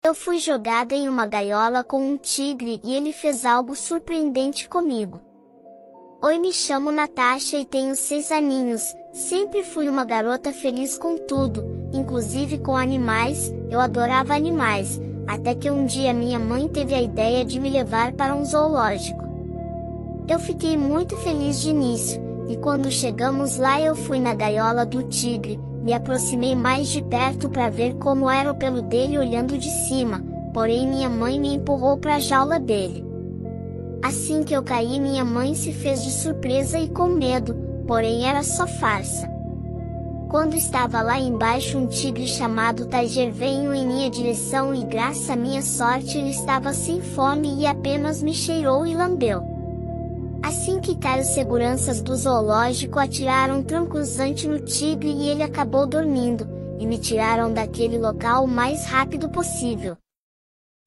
Eu fui jogada em uma gaiola com um tigre e ele fez algo surpreendente comigo. Oi, me chamo Natasha e tenho 6 aninhos, sempre fui uma garota feliz com tudo, inclusive com animais, eu adorava animais, até que um dia minha mãe teve a ideia de me levar para um zoológico. Eu fiquei muito feliz de início, e quando chegamos lá eu fui na gaiola do tigre, me aproximei mais de perto para ver como era o pelo dele olhando de cima, porém minha mãe me empurrou para a jaula dele. Assim que eu caí, minha mãe se fez de surpresa e com medo, porém era só farsa. Quando estava lá embaixo, um tigre chamado Tiger veio em minha direção e graças à minha sorte ele estava sem fome e apenas me cheirou e lambeu. Assim que caíram, os seguranças do zoológico atiraram tranquilizante no tigre e ele acabou dormindo, e me tiraram daquele local o mais rápido possível.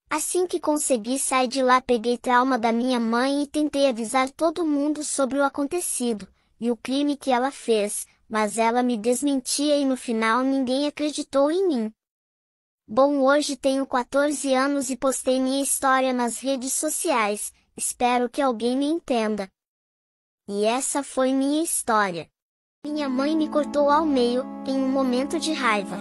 Assim que consegui sair de lá, peguei trauma da minha mãe e tentei avisar todo mundo sobre o acontecido, e o crime que ela fez, mas ela me desmentia e no final ninguém acreditou em mim. Bom, hoje tenho 14 anos e postei minha história nas redes sociais, espero que alguém me entenda. E essa foi minha história. Minha mãe me cortou ao meio, em um momento de raiva.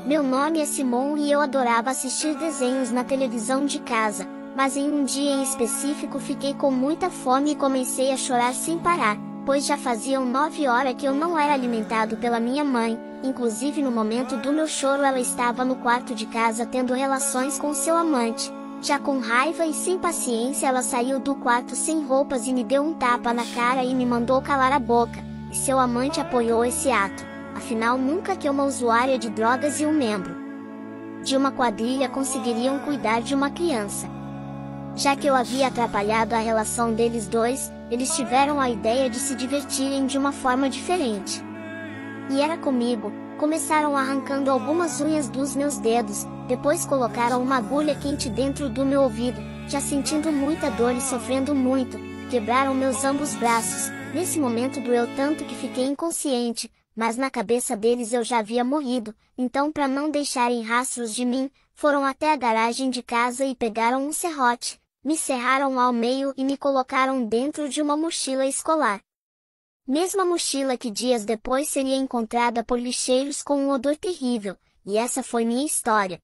Meu nome é Simon e eu adorava assistir desenhos na televisão de casa, mas em um dia em específico fiquei com muita fome e comecei a chorar sem parar, pois já faziam 9 horas que eu não era alimentado pela minha mãe, inclusive no momento do meu choro ela estava no quarto de casa tendo relações com seu amante. Já com raiva e sem paciência ela saiu do quarto sem roupas e me deu um tapa na cara e me mandou calar a boca, e seu amante apoiou esse ato. Afinal, nunca que uma usuária de drogas e um membro de uma quadrilha conseguiriam cuidar de uma criança. Já que eu havia atrapalhado a relação deles dois, eles tiveram a ideia de se divertirem de uma forma diferente. E era comigo, começaram arrancando algumas unhas dos meus dedos, depois colocaram uma agulha quente dentro do meu ouvido, já sentindo muita dor e sofrendo muito, quebraram meus ambos braços, nesse momento doeu tanto que fiquei inconsciente, mas na cabeça deles eu já havia morrido, então para não deixarem rastros de mim, foram até a garagem de casa e pegaram um serrote, me serraram ao meio e me colocaram dentro de uma mochila escolar. Mesma mochila que dias depois seria encontrada por lixeiros com um odor terrível, e essa foi minha história.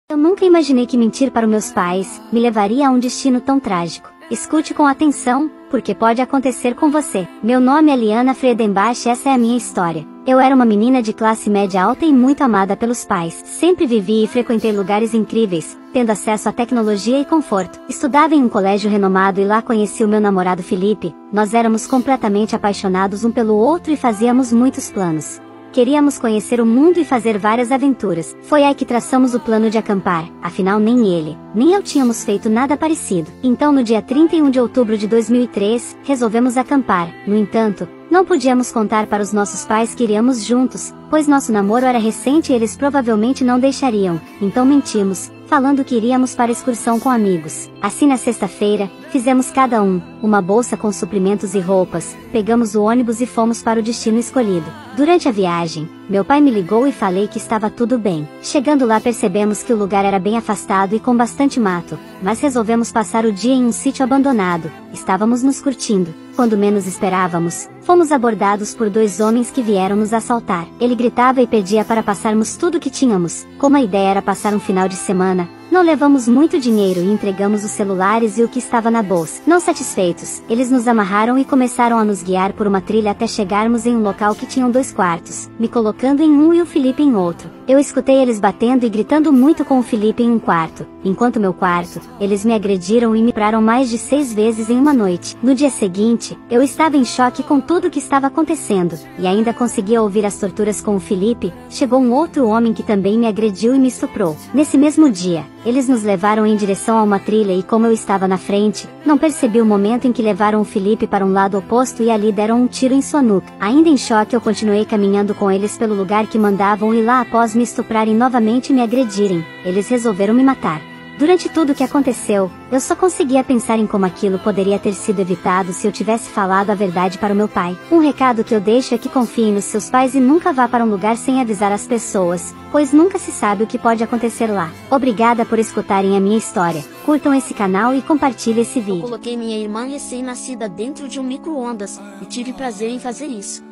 Eu nunca imaginei que mentir para os meus pais me levaria a um destino tão trágico. Escute com atenção, porque pode acontecer com você. Meu nome é Liana Friedenbach e essa é a minha história. Eu era uma menina de classe média alta e muito amada pelos pais. Sempre vivi e frequentei lugares incríveis, tendo acesso à tecnologia e conforto. Estudava em um colégio renomado e lá conheci o meu namorado Felipe. Nós éramos completamente apaixonados um pelo outro e fazíamos muitos planos. Queríamos conhecer o mundo e fazer várias aventuras. Foi aí que traçamos o plano de acampar, afinal nem ele, nem eu tínhamos feito nada parecido. Então no dia 31 de outubro de 2003, resolvemos acampar. No entanto, não podíamos contar para os nossos pais que iríamos juntos, pois nosso namoro era recente e eles provavelmente não deixariam, então mentimos, falando que iríamos para excursão com amigos. Assim na sexta-feira, fizemos cada um uma bolsa com suprimentos e roupas, pegamos o ônibus e fomos para o destino escolhido. Durante a viagem, meu pai me ligou e falei que estava tudo bem. Chegando lá percebemos que o lugar era bem afastado e com bastante mato, mas resolvemos passar o dia em um sítio abandonado. Estávamos nos curtindo. Quando menos esperávamos, fomos abordados por 2 homens que vieram nos assaltar. Ele gritava e pedia para passarmos tudo que tínhamos. Como a ideia era passar um final de semana, não levamos muito dinheiro e entregamos os celulares e o que estava na bolsa. Não satisfeitos, eles nos amarraram e começaram a nos guiar por uma trilha até chegarmos em um local que tinham 2 quartos, me colocando em um e o Felipe em outro. Eu escutei eles batendo e gritando muito com o Felipe em um quarto. Enquanto meu quarto, eles me agrediram e me praram mais de 6 vezes em uma noite. No dia seguinte, eu estava em choque com tudo o que estava acontecendo, e ainda conseguia ouvir as torturas com o Felipe. Chegou um outro homem que também me agrediu e me estuprou. Nesse mesmo dia, eles nos levaram em direção a uma trilha e como eu estava na frente, não percebi o momento em que levaram o Felipe para um lado oposto e ali deram um tiro em sua nuca. Ainda em choque eu continuei caminhando com eles pelo lugar que mandavam e lá após me estuprarem novamente e me agredirem, eles resolveram me matar. Durante tudo o que aconteceu, eu só conseguia pensar em como aquilo poderia ter sido evitado se eu tivesse falado a verdade para o meu pai. Um recado que eu deixo é que confiem nos seus pais e nunca vá para um lugar sem avisar as pessoas, pois nunca se sabe o que pode acontecer lá. Obrigada por escutarem a minha história. Curtam esse canal e compartilhem esse vídeo. Eu coloquei minha irmã recém-nascida dentro de um micro-ondas, e tive prazer em fazer isso.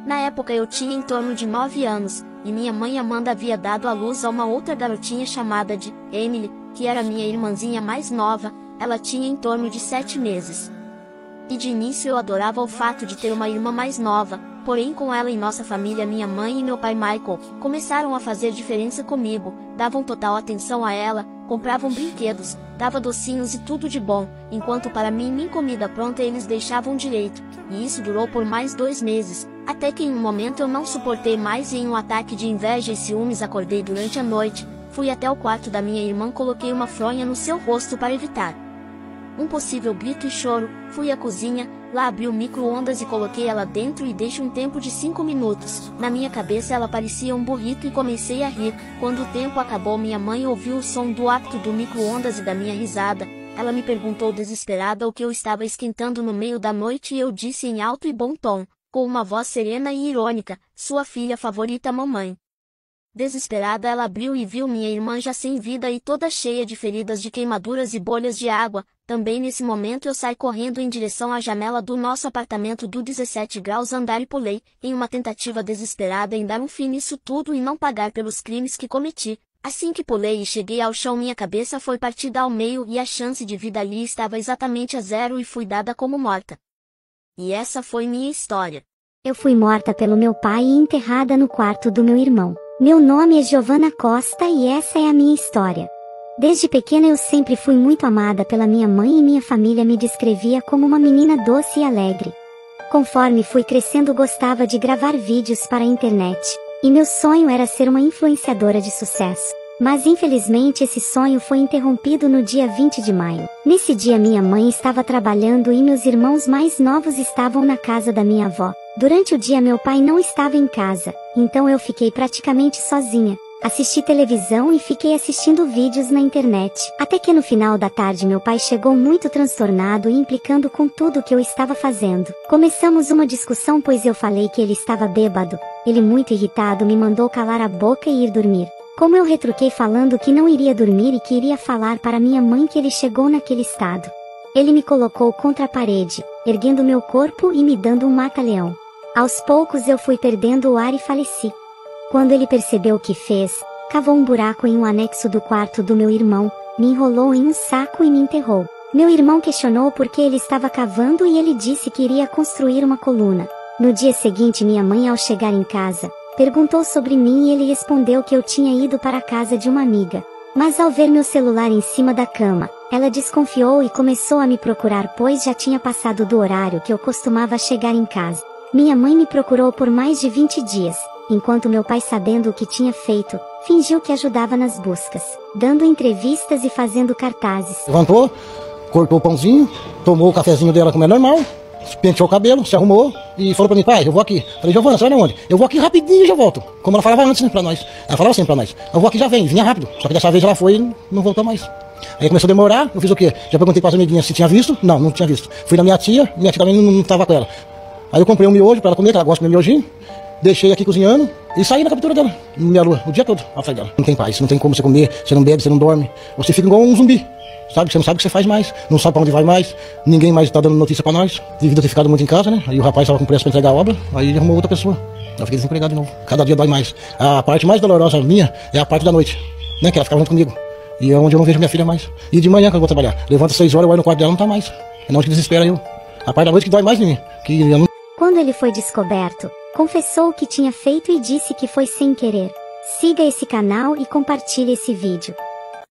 Na época eu tinha em torno de 9 anos, e minha mãe Amanda havia dado à luz a uma outra garotinha chamada de Emily, que era minha irmãzinha mais nova. Ela tinha em torno de 7 meses. E de início eu adorava o fato de ter uma irmã mais nova, porém com ela em nossa família minha mãe e meu pai Michael começaram a fazer diferença comigo, davam total atenção a ela, compravam brinquedos, dava docinhos e tudo de bom, enquanto para mim minha comida pronta eles deixavam direito, e isso durou por mais 2 meses, até que em um momento eu não suportei mais e em um ataque de inveja e ciúmes acordei durante a noite, fui até o quarto da minha irmã, coloquei uma fronha no seu rosto para evitar um possível grito e choro, fui à cozinha, lá abri o micro-ondas e coloquei ela dentro e deixei um tempo de 5 minutos. Na minha cabeça ela parecia um burrito e comecei a rir. Quando o tempo acabou minha mãe ouviu o som do ato do micro-ondas e da minha risada. Ela me perguntou desesperada o que eu estava esquentando no meio da noite e eu disse em alto e bom tom, com uma voz serena e irônica, sua filha favorita mamãe. Desesperada ela abriu e viu minha irmã já sem vida e toda cheia de feridas de queimaduras e bolhas de água. Também nesse momento eu saí correndo em direção à janela do nosso apartamento do 17 graus andar e pulei, em uma tentativa desesperada em dar um fim nisso tudo e não pagar pelos crimes que cometi. Assim que pulei e cheguei ao chão minha cabeça foi partida ao meio e a chance de vida ali estava exatamente a 0 e fui dada como morta. E essa foi minha história. Eu fui morta pelo meu pai e enterrada no quarto do meu irmão. Meu nome é Giovana Costa e essa é a minha história. Desde pequena eu sempre fui muito amada pela minha mãe e minha família me descrevia como uma menina doce e alegre. Conforme fui crescendo gostava de gravar vídeos para a internet, e meu sonho era ser uma influenciadora de sucesso. Mas infelizmente esse sonho foi interrompido no dia 20 de maio. Nesse dia minha mãe estava trabalhando e meus irmãos mais novos estavam na casa da minha avó. Durante o dia meu pai não estava em casa, então eu fiquei praticamente sozinha. Assisti televisão e fiquei assistindo vídeos na internet. Até que no final da tarde meu pai chegou muito transtornado e implicando com tudo o que eu estava fazendo. Começamos uma discussão pois eu falei que ele estava bêbado. Ele muito irritado me mandou calar a boca e ir dormir. Como eu retruquei falando que não iria dormir e que iria falar para minha mãe que ele chegou naquele estado. Ele me colocou contra a parede, erguendo meu corpo e me dando um mata-leão. Aos poucos eu fui perdendo o ar e faleci. Quando ele percebeu o que fez, cavou um buraco em um anexo do quarto do meu irmão, me enrolou em um saco e me enterrou. Meu irmão questionou por que ele estava cavando e ele disse que iria construir uma coluna. No dia seguinte minha mãe ao chegar em casa, perguntou sobre mim e ele respondeu que eu tinha ido para a casa de uma amiga. Mas ao ver meu celular em cima da cama, ela desconfiou e começou a me procurar pois já tinha passado do horário que eu costumava chegar em casa. Minha mãe me procurou por mais de 20 dias, enquanto meu pai, sabendo o que tinha feito, fingiu que ajudava nas buscas, dando entrevistas e fazendo cartazes. Levantou, cortou o pãozinho, tomou o cafezinho dela como é normal, penteou o cabelo, se arrumou e falou pra mim, pai, eu vou aqui. Falei, Giovana, você vai onde? Eu vou aqui rapidinho e já volto. Como ela falava antes, né, pra nós. Ela falava assim pra nós, eu vou aqui já vem, vinha rápido. Só que dessa vez ela foi e não voltou mais. Aí começou a demorar, eu fiz o quê? Já perguntei para as amiguinhas se tinha visto, não tinha visto. Fui na minha tia também não tava com ela. Aí eu comprei um miojo pra ela comer, que ela gosta de comer miojinho. Deixei aqui cozinhando e saí na captura dela, na minha lua, o dia todo, na frente dela. Não tem paz, não tem como você comer, você não bebe, você não dorme. Você fica igual um zumbi, sabe? Você não sabe o que você faz mais, não sabe pra onde vai mais. Ninguém mais tá dando notícia pra nós, devido a ter ficado muito em casa, né? Aí o rapaz tava com pressa pra entregar a obra, aí ele arrumou outra pessoa. Eu fiquei desempregado de novo. Cada dia dói mais. A parte mais dolorosa minha é a parte da noite, né? Que ela ficava junto comigo. E é onde eu não vejo minha filha mais. E de manhã que eu vou trabalhar. Levanta 6 horas, eu olho no quarto dela, não tá mais. É onde que desespera eu. A parte da noite que dói mais em mim. Que eu não... Quando ele foi descoberto, confessou o que tinha feito e disse que foi sem querer. Siga esse canal e compartilhe esse vídeo.